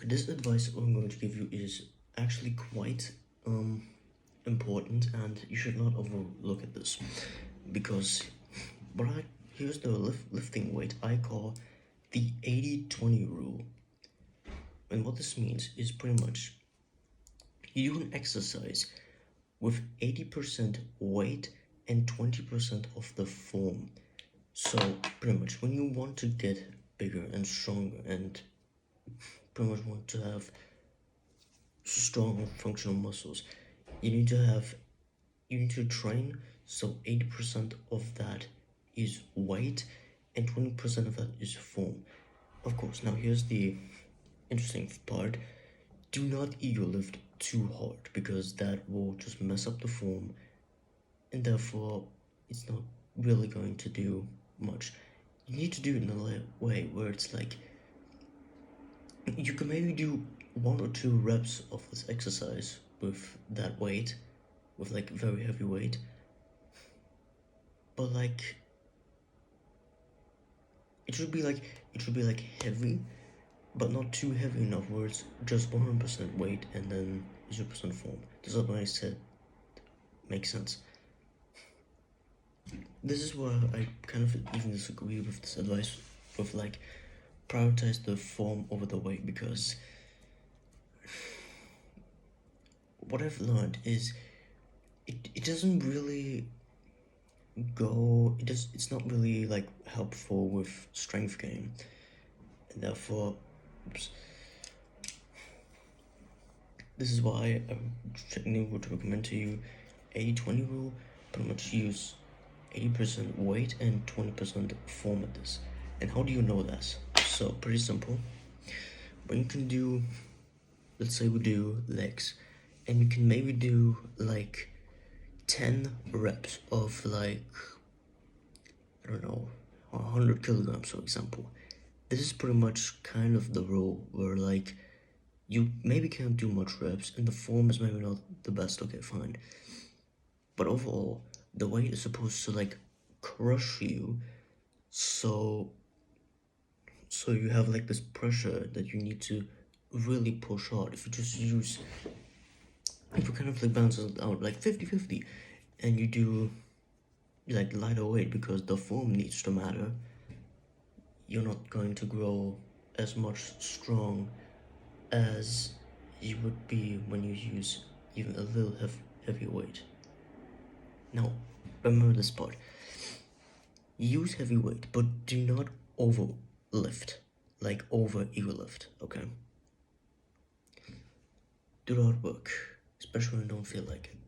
This advice I'm going to give you is actually quite important, and you should not overlook at this because here's the lifting weight I call the 80-20 rule. And what this means is pretty much you do an exercise with 80% weight and 20% of the form. So pretty much when you want to get bigger and stronger and pretty much want to have strong functional muscles, you need to train so 80% of that is weight and 20% of that is form. Of course, now here's the interesting part. Do not ego lift too hard because that will just mess up the form, and therefore it's not really going to do much. You need to do it in a way where it's like you can maybe do 1 or 2 reps of this exercise with that weight, with like very heavy weight, but like it should be like heavy, but not too heavy enough where it's just 100% weight and then 0% form. Does that make sense? This is where I kind of even disagree with this advice with like prioritize the form over the weight, because what I've learned is it doesn't really it's not really like helpful with strength gain, and therefore this is why I would recommend to you 80-20 rule. Pretty much use 80% weight and 20% form at this. And how do you know that? So pretty simple. When you can do, let's say we do legs, and you can maybe do like 10 reps of like, I don't know, 100 kilograms, for example. This is pretty much kind of the rule where like you maybe can't do much reps and the form is maybe not the best. Okay, fine. But overall, the weight is supposed to like crush you, so you have like this pressure that you need to really push hard. If you kind of like balance it out like 50-50, and you do like lighter weight because the form needs to matter, you're not going to grow as much strong as you would be when you use even a little heavy weight. Now, remember this part. Use heavy weight, but do not overlift, like over ego lift, okay? Do the hard work, especially when you don't feel like it.